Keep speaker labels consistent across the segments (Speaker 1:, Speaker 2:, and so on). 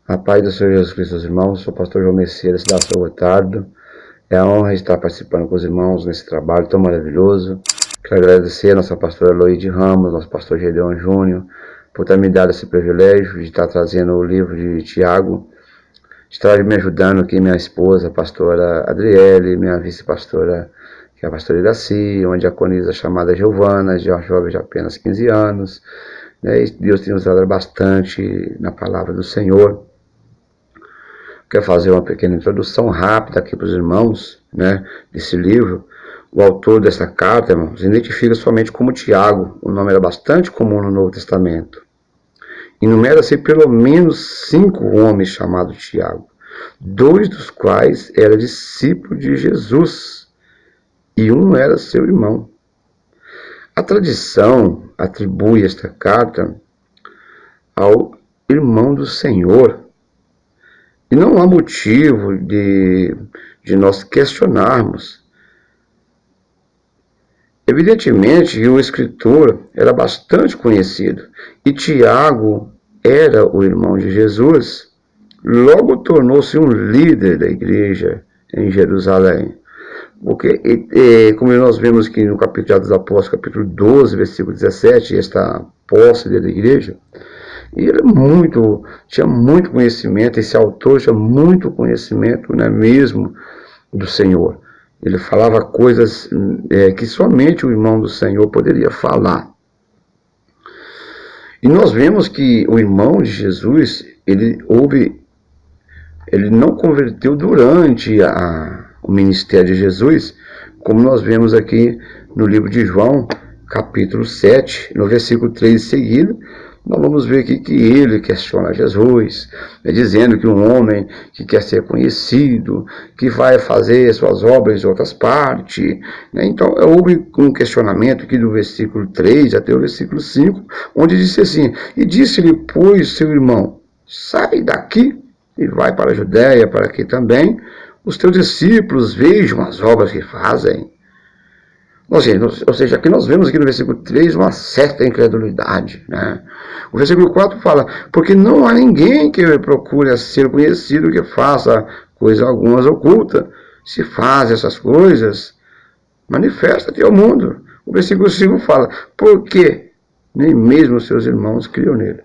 Speaker 1: A paz do Senhor Jesus Cristo, irmãos. Sou o pastor João Messias, da São Gotardo. É a honra estar participando com os irmãos nesse trabalho tão maravilhoso. Quero agradecer a nossa pastora Eloide Ramos, nosso pastor Gedeon Júnior, por ter me dado esse privilégio de estar trazendo o livro de Tiago. Está me ajudando aqui minha esposa, a pastora Adriele, minha vice-pastora, que é a pastora Iraci, uma diaconisa chamada Giovana, jovem de apenas 15 anos. E Deus tem usado bastante na palavra do Senhor. Quero fazer uma pequena introdução rápida aqui para os irmãos, desse livro. O autor dessa carta, irmãos, identifica somente como Tiago. O nome era bastante comum no Novo Testamento. Enumera-se pelo menos 5 homens chamados Tiago, 2 dos quais eram discípulos de Jesus e um era seu irmão. A tradição atribui esta carta ao irmão do Senhor. E não há motivo de nós questionarmos. Evidentemente, o escritor era bastante conhecido. E Tiago era o irmão de Jesus. Logo tornou-se um líder da igreja em Jerusalém. Porque, como nós vemos aqui no capítulo dos Apóstolos, capítulo 12, versículo 17, esta posse da igreja, e ele tinha muito conhecimento, esse autor tinha muito conhecimento mesmo do Senhor. Ele falava coisas que somente o irmão do Senhor poderia falar. E nós vemos que o irmão de Jesus, ele não converteu durante o ministério de Jesus, como nós vemos aqui no livro de João, capítulo 7, no versículo 3 seguido. Nós vamos ver aqui que ele questiona Jesus, dizendo que um homem que quer ser conhecido, que vai fazer suas obras em outras partes. Então, houve um questionamento aqui do versículo 3 até o versículo 5, onde disse assim: e disse-lhe, pois, seu irmão, sai daqui e vai para a Judéia, para que também os teus discípulos vejam as obras que fazem. Ou seja, aqui nós vemos aqui no versículo 3 uma certa incredulidade. O versículo 4 fala: porque não há ninguém que procure ser conhecido que faça coisa algumas oculta. Se faz essas coisas, manifesta-te ao mundo. O versículo 5 fala: porque nem mesmo seus irmãos criam nele.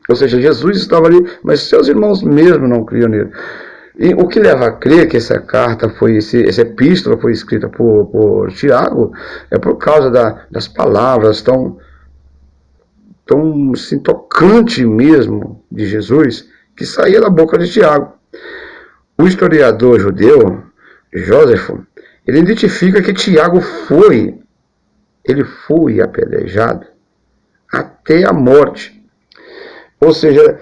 Speaker 1: Ou seja, Jesus estava ali, mas seus irmãos mesmo não criam nele. E o que leva a crer que essa carta essa epístola foi escrita por Tiago é por causa das palavras tão assim, tocante mesmo de Jesus que saía da boca de Tiago. O historiador judeu Jósefo, ele identifica que Tiago foi apedrejado até a morte. Ou seja,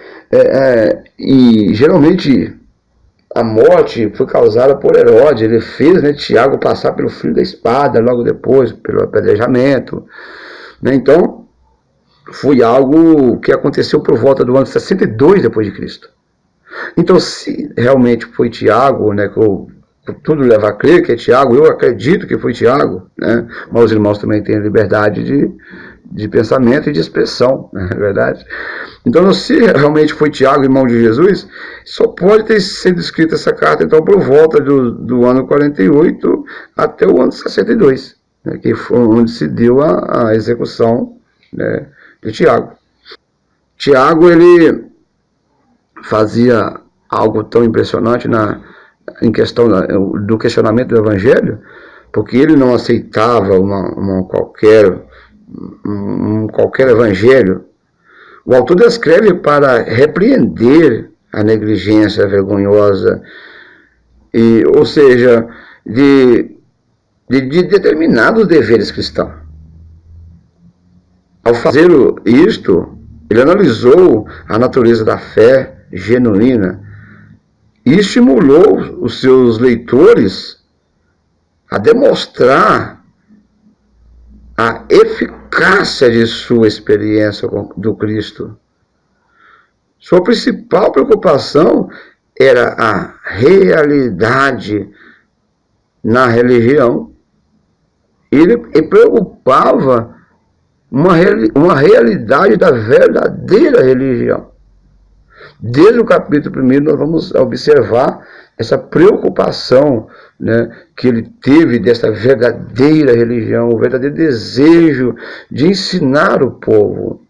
Speaker 1: e geralmente a morte foi causada por Herodes. Ele fez Tiago passar pelo fio da espada, logo depois, pelo apedrejamento. Então, foi algo que aconteceu por volta do ano 62 depois de Cristo. Então, se realmente foi Tiago, tudo leva a crer que é Tiago, eu acredito que foi Tiago, mas os irmãos também têm liberdade de pensamento e de expressão, não é verdade? Então, se realmente foi Tiago, irmão de Jesus, só pode ter sido escrita essa carta, então, por volta do ano 48 até o ano 62, que foi onde se deu a execução de Tiago. Tiago, ele fazia algo tão impressionante em questão do questionamento do Evangelho, porque ele não aceitava qualquer evangelho. O autor descreve para repreender a negligência vergonhosa, ou seja, de determinados deveres cristãos. Ao fazer isto, ele analisou a natureza da fé genuína e estimulou os seus leitores a demonstrar a eficácia de sua experiência do Cristo. Sua principal preocupação era a realidade na religião. Ele preocupava uma realidade da verdadeira religião. Desde o capítulo 1 nós vamos observar essa preocupação, né, que ele teve dessa verdadeira religião, o verdadeiro desejo de ensinar o povo.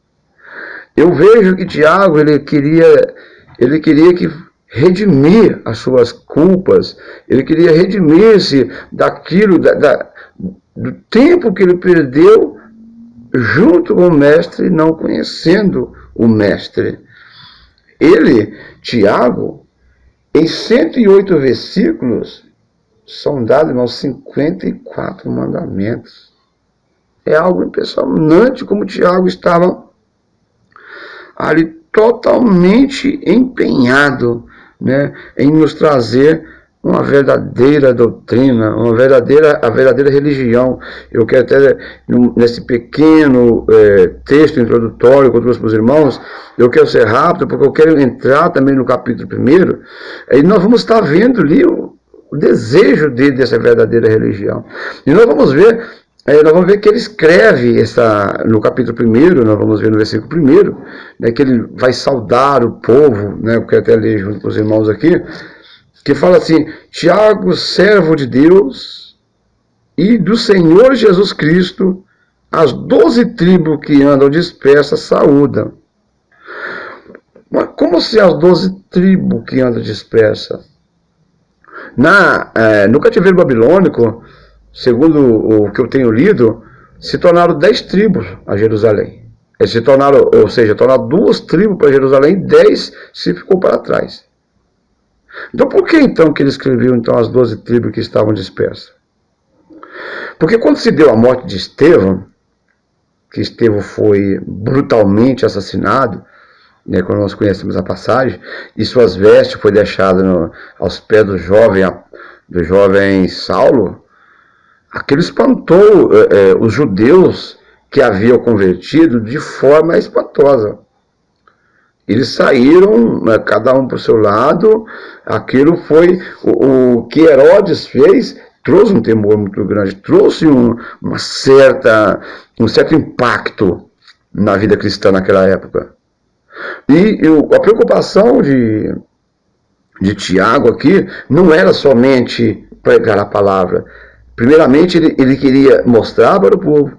Speaker 1: Eu vejo que Tiago ele queria que redimir as suas culpas, ele queria redimir-se daquilo, do tempo que ele perdeu junto com o mestre, não conhecendo o mestre. Tiago, em 108 versículos, são dados, irmãos, 54 mandamentos. É algo impressionante como Tiago estava ali totalmente empenhado, né, em nos trazer uma verdadeira doutrina, a verdadeira religião. Eu quero até, nesse pequeno texto introdutório que eu trouxe para os irmãos, eu quero ser rápido, porque eu quero entrar também no capítulo 1, e nós vamos estar vendo ali o desejo dele dessa verdadeira religião. E nós vamos ver que ele escreve no capítulo 1, nós vamos ver no versículo 1, né, que ele vai saudar o povo, né, eu quero até ler junto com os irmãos aqui, que fala assim: Tiago, servo de Deus e do Senhor Jesus Cristo, as 12 tribos que andam dispersas saúdam. Mas como assim as 12 tribos que andam dispersas? No cativeiro babilônico, segundo o que eu tenho lido, se tornaram 10 tribos a Jerusalém. Eles se tornaram, ou seja, tornaram 2 tribos para Jerusalém, 10 se ficou para trás. Então por que então que ele escreveu então as 12 tribos que estavam dispersas? Porque quando se deu a morte de Estevão, que Estevão foi brutalmente assassinado, né, quando nós conhecemos a passagem, e suas vestes foi deixadas aos pés do jovem Saulo, aquilo espantou os judeus que haviam convertido de forma espantosa. Eles saíram, cada um para o seu lado. Aquilo foi o que Herodes fez, trouxe um temor muito grande, trouxe um certo impacto na vida cristã naquela época. E a preocupação de Tiago aqui não era somente pregar a palavra. Primeiramente, ele queria mostrar para o povo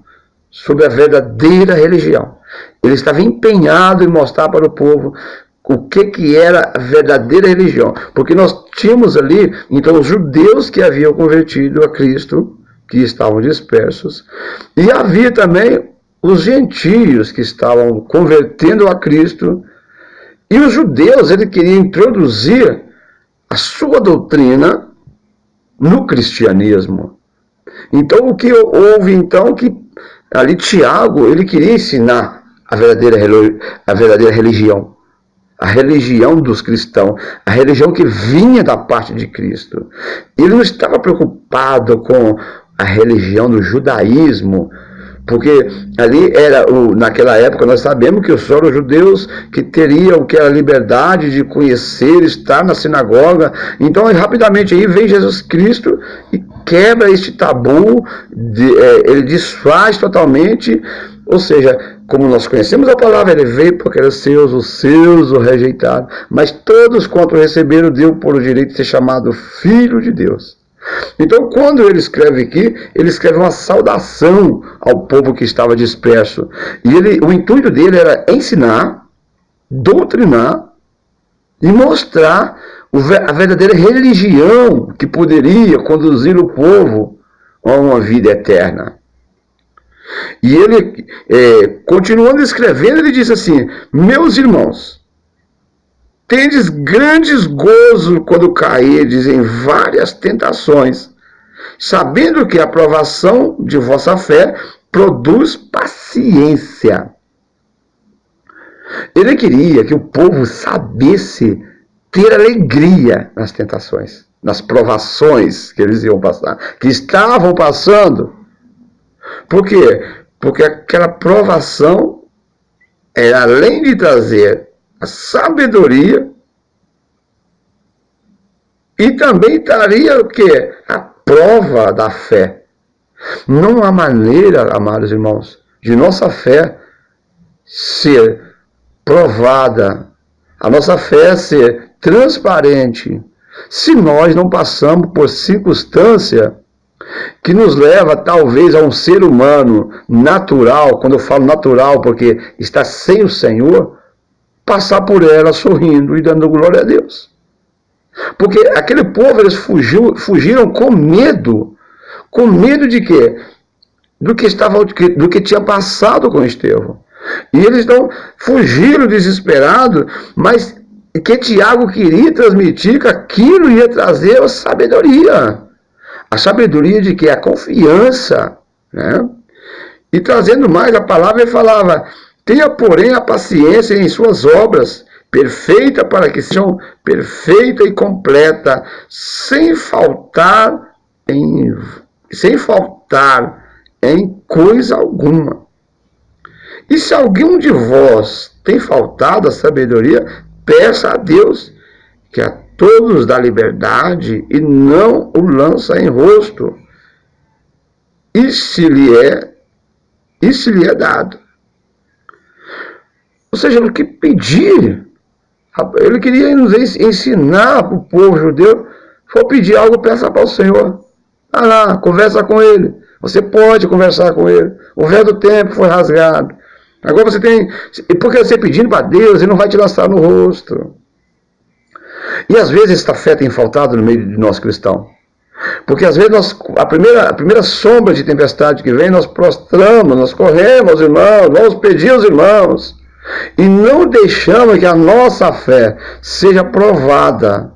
Speaker 1: sobre a verdadeira religião. Ele estava empenhado em mostrar para o povo o que era a verdadeira religião. Porque nós tínhamos ali, então, os judeus que haviam convertido a Cristo, que estavam dispersos, e havia também os gentios que estavam convertendo a Cristo, e os judeus, ele queria introduzir a sua doutrina no cristianismo. Então, o que houve, então, que ali Tiago, ele queria ensinar a verdadeira religião, a religião dos cristãos, a religião que vinha da parte de Cristo. Ele não estava preocupado com a religião do judaísmo, porque ali naquela época nós sabemos que só os judeus que teriam a liberdade de conhecer, estar na sinagoga. Então rapidamente aí vem Jesus Cristo e quebra este tabu, ele desfaz totalmente, ou seja, como nós conhecemos a palavra, ele veio porque os seus o rejeitaram, mas todos quanto receberam deu por o direito de ser chamado Filho de Deus. Então, quando ele escreve aqui, ele escreve uma saudação ao povo que estava disperso. E o intuito dele era ensinar, doutrinar e mostrar a verdadeira religião que poderia conduzir o povo a uma vida eterna. E ele, continuando escrevendo, ele diz assim: meus irmãos, tendes grandes gozo quando cairdes em várias tentações, sabendo que a provação de vossa fé produz paciência. Ele queria que o povo sabesse ter alegria nas tentações, nas provações que eles iam passar, que estavam passando. Por quê? Porque aquela provação era, além de trazer a sabedoria, e também traria o quê? A prova da fé. Não há maneira, amados irmãos, de nossa fé ser provada, a nossa fé ser transparente, se nós não passamos por circunstância que nos leva talvez a um ser humano natural, quando eu falo natural porque está sem o Senhor, passar por ela sorrindo e dando glória a Deus. Porque aquele povo, eles fugiram com medo de quê? Do que tinha passado com Estevão. E eles não fugiram desesperados, mas que Tiago queria transmitir que aquilo ia trazer a sabedoria. A sabedoria de que? A confiança, né? E trazendo mais a palavra, ele falava: tenha, porém, a paciência em suas obras, perfeita para que sejam perfeita e completa, sem faltar em coisa alguma. E se algum de vós tem faltado a sabedoria, peça a Deus, que a todos dá liberdade e não o lança em rosto. E se lhe é dado. Ou seja, o que pedir, ele queria nos ensinar para o povo judeu, for pedir algo, peça para o Senhor. Vai lá, conversa com ele. Você pode conversar com ele. O véu do tempo foi rasgado. Agora você tem... Porque você pedindo para Deus, ele não vai te lançar no rosto. E às vezes esta fé tem faltado no meio de nós cristãos. Porque às vezes a primeira sombra de tempestade que vem, nós prostramos, nós corremos aos irmãos, vamos pedir aos irmãos. E não deixamos que a nossa fé seja provada.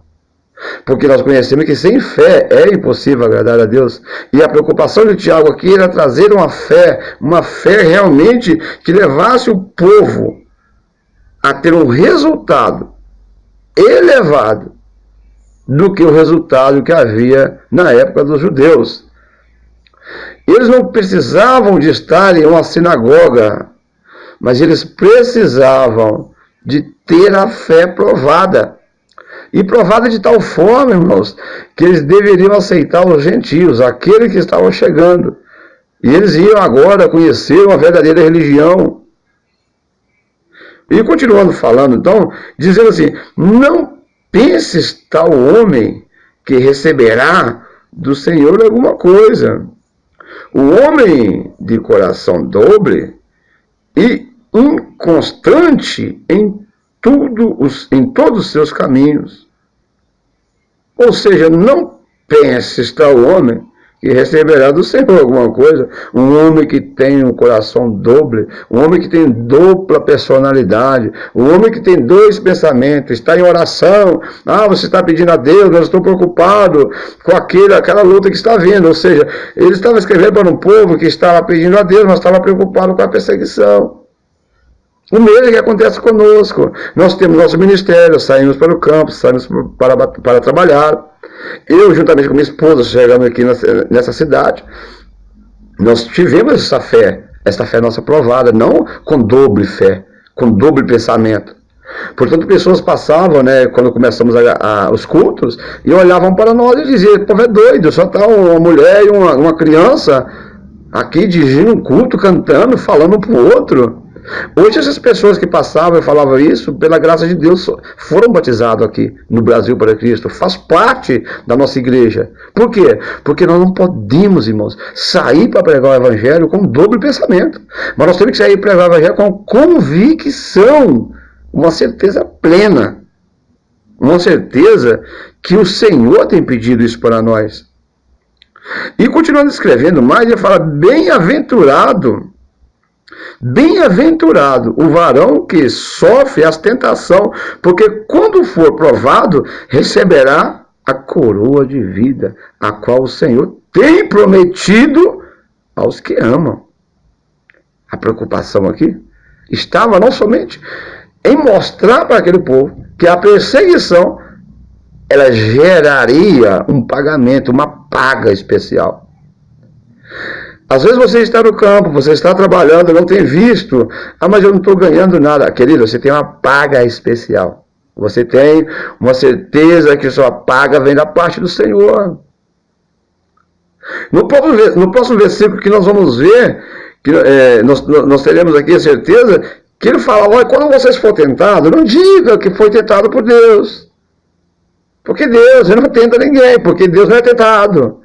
Speaker 1: Porque nós conhecemos que sem fé é impossível agradar a Deus. E a preocupação de Tiago aqui era trazer uma fé realmente que levasse o povo a ter um resultado elevado do que o resultado que havia na época dos judeus. Eles não precisavam de estar em uma sinagoga, mas eles precisavam de ter a fé provada. E provada de tal forma, irmãos, que eles deveriam aceitar os gentios, aqueles que estavam chegando. E eles iam agora conhecer uma verdadeira religião. E continuando falando, então, dizendo assim: não penses tal homem que receberá do Senhor alguma coisa. O homem de coração dobre e inconstante em todos os seus caminhos. Ou seja, não penses tal homem que receberá do Senhor alguma coisa. Um homem que tem um coração dobre, um homem que tem dupla personalidade, um homem que tem dois pensamentos, está em oração. Você está pedindo a Deus, eu estou preocupado com aquela luta que está vindo. Ou seja, ele estava escrevendo para um povo que estava pedindo a Deus, mas estava preocupado com a perseguição. O mesmo que acontece conosco. Nós temos nosso ministério, saímos para o campo, saímos para trabalhar. Eu, juntamente com minha esposa, chegando aqui nessa cidade, nós tivemos essa fé nossa provada, não com doble fé, com doble pensamento. Portanto, pessoas passavam, né, quando começamos os cultos, e olhavam para nós e diziam: o povo é doido, só está uma mulher e uma criança aqui dirigindo um culto, cantando, falando um para o outro. Hoje essas pessoas que passavam e falavam isso, pela graça de Deus, foram batizados aqui no Brasil para Cristo, faz parte da nossa igreja. Por quê? Porque nós não podemos, irmãos, sair para pregar o evangelho com doble pensamento, mas nós temos que sair para pregar o evangelho com convicção, uma certeza plena, uma certeza que o Senhor tem pedido isso para nós. E continuando escrevendo mais, ele fala: bem-aventurado o varão que sofre as tentações, porque quando for provado, receberá a coroa de vida, a qual o Senhor tem prometido aos que amam. A preocupação aqui estava não somente em mostrar para aquele povo que a perseguição, ela geraria um pagamento, uma paga especial. Às vezes você está no campo, você está trabalhando, não tem visto. Mas eu não estou ganhando nada. Querido, você tem uma paga especial. Você tem uma certeza que sua paga vem da parte do Senhor. No próximo versículo que nós vamos ver, que nós teremos aqui a certeza Que ele fala, olha, quando vocês for tentados, não diga que foi tentado por Deus. Porque Deus, ele não tenta ninguém, porque Deus não é tentado.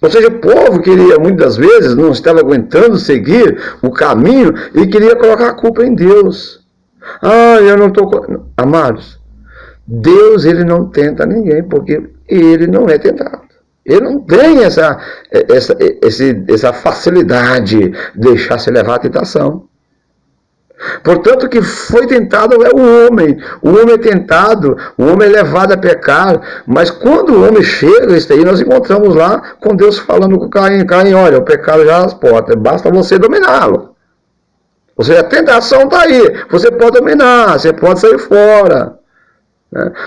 Speaker 1: Ou seja, o povo queria, muitas vezes, não estava aguentando seguir o caminho e queria colocar a culpa em Deus. Ah, eu não estou... Amados, Deus, ele não tenta ninguém, porque ele não é tentado. Ele não tem essa facilidade de deixar-se levar à tentação. Portanto, que foi tentado é o homem é tentado, o homem é levado a pecar, mas quando o homem chega, isso aí nós encontramos lá com Deus falando com Caim, olha, o pecado já é às portas, basta você dominá-lo. Ou seja, a tentação está aí, você pode dominar, você pode sair fora.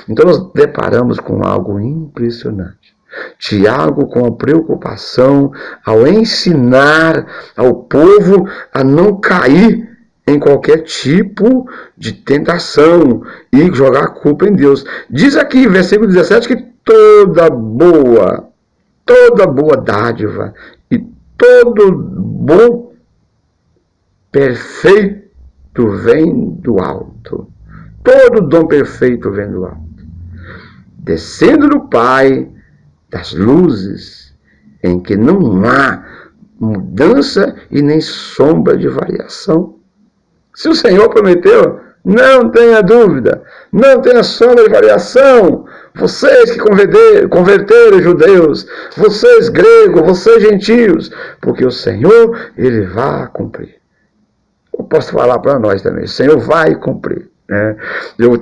Speaker 1: Então nós deparamos com algo impressionante. Tiago, com a preocupação ao ensinar ao povo a não cair em qualquer tipo de tentação e jogar a culpa em Deus. Diz aqui, versículo 17, que toda boa dádiva e todo bom perfeito vem do alto. Todo dom perfeito vem do alto, descendo do Pai das luzes, em que não há mudança e nem sombra de variação. Se o Senhor prometeu, não tenha dúvida, não tenha sombra de variação. Vocês que converteram judeus, vocês gregos, vocês gentios, porque o Senhor, ele vai cumprir. Eu posso falar para nós também, o Senhor vai cumprir.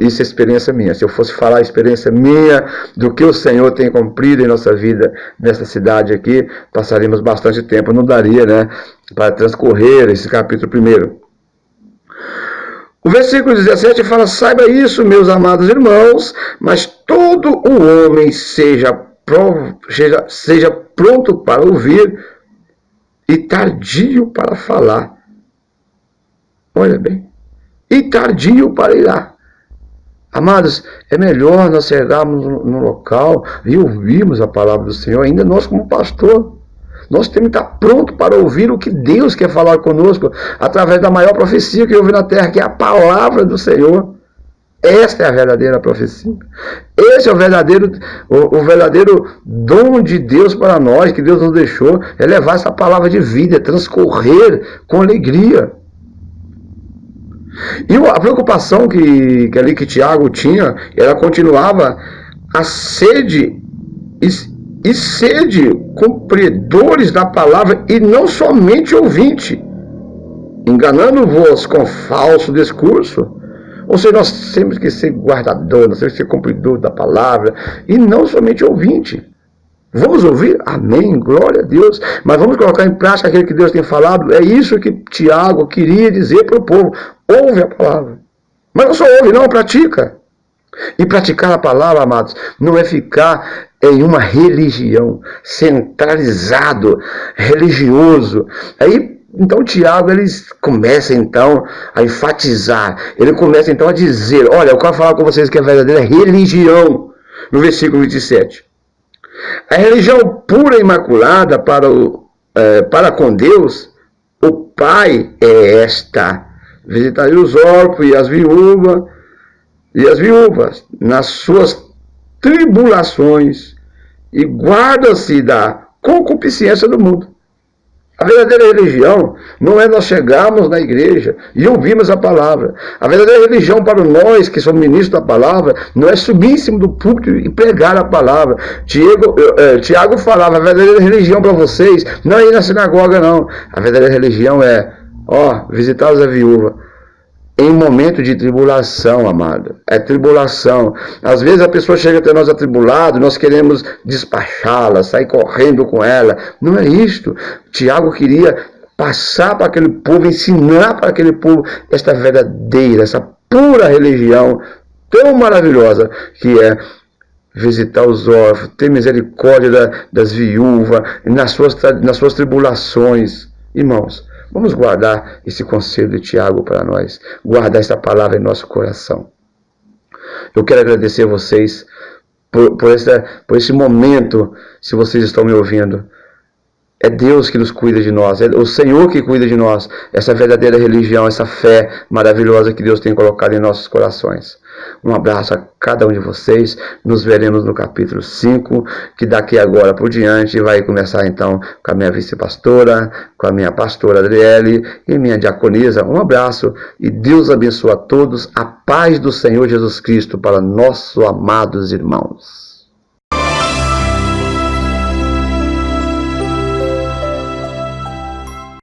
Speaker 1: Isso é experiência minha. Se eu fosse falar a experiência minha do que o Senhor tem cumprido em nossa vida nessa cidade aqui, passaríamos bastante tempo, não daria, para transcorrer esse capítulo primeiro. O versículo 17 fala, saiba isso, meus amados irmãos, mas todo o homem seja pronto para ouvir e tardio para falar. Olha bem, e tardio para irar. Amados, é melhor nós chegarmos no local e ouvirmos a palavra do Senhor, ainda nós como pastor. Nós temos que estar pronto para ouvir o que Deus quer falar conosco, através da maior profecia que houve na terra, que é a palavra do Senhor. Esta é a verdadeira profecia. Esse é o verdadeiro dom de Deus para nós, que Deus nos deixou, é levar essa palavra de vida, é transcorrer com alegria. E a preocupação que Tiago tinha, ela continuava, a sede e sede cumpridores da palavra e não somente ouvinte, enganando-vos com falso discurso. Ou seja, nós temos que ser guardador, nós temos que ser cumpridor da palavra e não somente ouvinte. Vamos ouvir? Amém, glória a Deus. Mas vamos colocar em prática aquilo que Deus tem falado. É isso que Tiago queria dizer para o povo. Ouve a palavra. Mas não só ouve, não, pratica. E praticar a palavra, amados, não é ficar em uma religião, centralizado, religioso. Aí, então, Tiago, ele começa, então, a enfatizar. Ele começa, então, a dizer, olha, eu quero falar com vocês que a verdadeira religião, no versículo 27. A religião pura e imaculada para com Deus, o Pai é esta: visitar os órfãos e as viúvas nas suas tribulações e guarda-se da concupiscência do mundo. A verdadeira religião não é nós chegarmos na igreja e ouvirmos a palavra. A verdadeira religião para nós que somos ministros da palavra não é subir em cima do púlpito e pregar a palavra. Tiago falava, a verdadeira religião para vocês não é ir na sinagoga, não. A verdadeira religião é visitar as viúvas. Em momento de tribulação, amado. É tribulação. Às vezes a pessoa chega até nós atribulado, nós queremos despachá-la, sair correndo com ela. Não é isto. Tiago queria passar para aquele povo, ensinar para aquele povo esta verdadeira, essa pura religião tão maravilhosa que é visitar os órfãos, ter misericórdia das viúvas, nas suas tribulações. Irmãos, vamos guardar esse conselho de Tiago para nós. Guardar essa palavra em nosso coração. Eu quero agradecer a vocês por esse momento, se vocês estão me ouvindo. É Deus que nos cuida de nós, é o Senhor que cuida de nós. Essa verdadeira religião, essa fé maravilhosa que Deus tem colocado em nossos corações. Um abraço a cada um de vocês. Nos veremos no capítulo 5, que daqui agora por diante vai começar então com a minha vice-pastora, com a minha pastora Adriele e minha diaconisa. Um abraço e Deus abençoe a todos. A paz do Senhor Jesus Cristo para nossos amados irmãos.